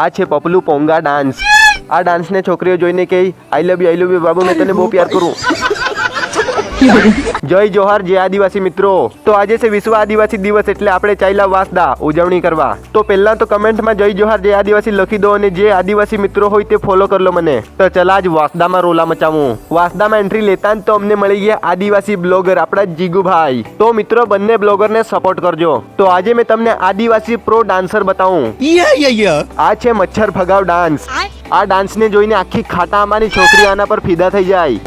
આ છે પપલું પોંગા ડાન્સ. આ ડાન્સને છોકરીઓ જોઈને કે આઈ લવ યુ બાબુ, મેં તને બહુ પ્યાર કરું. જય જોહાર જય આદિવાસી મિત્રો. તો આજે છે વિશ્વ આદિવાસી દિવસ, એટલે આપણે ચાલ્યા વાંસદા ઉજવણી કરવા. તો પહેલા તો કમેન્ટમાં જય જોહાર જય આદિવાસી લખી દો, અને જે આદિવાસી મિત્રો હોય તે ફોલો કરી લો મને. તો ચાલ આજ વાંસદામાં રોલા મચાવું. વાંસદામાં એન્ટ્રી લેતા જ તો અમને મળી ગયા આદિવાસી બ્લોગર આપણા જીગુભાઈ. તો મિત્રો બંને બ્લોગરને સપોર્ટ કરજો. તો આજે મેં તમને આદિવાસી પ્રો ડાન્સર બતાવું. આ છે મચ્છર ભગાવ ડાન્સ. આ ડાન્સને જોઈને આખી ખાટામાની છોકરી આના પર ફિદા થઈ જાય.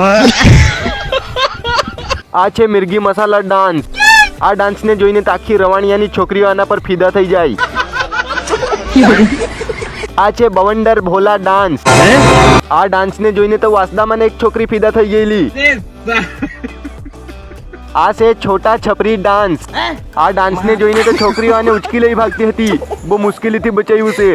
આ છે મિર્ગી મસાલા ડાન્સ. આ ડાન્સને જોઈને તો આખી રવાણિયાની છોકરીઓ આના પર ફિદા થઈ જાય. આ છે બવંડર ભોલા ડાન્સ. આ ડાન્સને જોઈને તો વાસદામાં એક છોકરી ફિદા થઈ ગયેલી. આ છે છોટા છપરી ડાન્સ. આ ડાન્સને જોઈને તો છોકરીઓ આને ઉચકી લઈ ભાગતી હતી. બહુ મુશ્કેલીથી બચાવ્યું છે.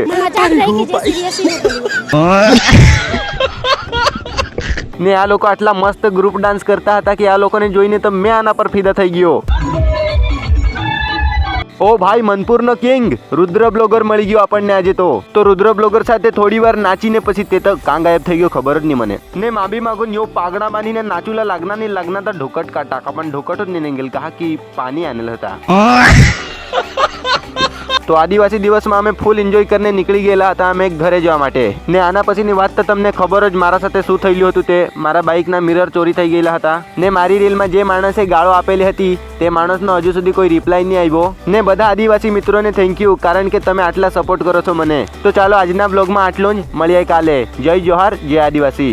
ને આ લોકો આટલા મસ્ત ગ્રુપ ડાન્સ કરતા હતા કે આ લોકોને જોઈને તો મેં આના પર ફિદા થઈ ગયો. ઓ ભાઈ, મનપુરનો કિંગ રુદ્ર બ્લોગર મળી ગયો આપણને આજે. તો રુદ્ર બ્લોગર સાથે થોડી વાર નાચીને પછી તે તો કાં ગાયબ થઈ ગયો, ખબર જ નહીં મને. ને માબી માગુન યો પાગડા બાંધીને નાચુલા લાગના નહીં લાગના તો ઢોકટ કાટા પણ ઢોકટ જ નહીં ગયેલ, કહા કે પાણી આનેલ હતા. તો આદિવાસી દિવસમાં અમે ફૂલ એન્જોય કરીને નીકળી ગયેલા હતા અમે ઘરે જવા માટે. ને આના પછીની વાત તો તમને ખબર જ મારા સાથે શું થયેલું હતું તે. મારા બાઇકના મિરર ચોરી થઈ ગયેલા હતા. ને મારી રીલમાં જે માણસે ગાળો આપેલી હતી તે માણસનો હજુ સુધી કોઈ રિપ્લાય નહીં આવ્યો. ને બધા આદિવાસી મિત્રોને થેન્ક યુ, કારણ કે તમે આટલા સપોર્ટ કરો છો મને. તો ચાલો આજના બ્લોગમાં આટલું જ. મળીએ કાલે. જય જોહાર જય આદિવાસી.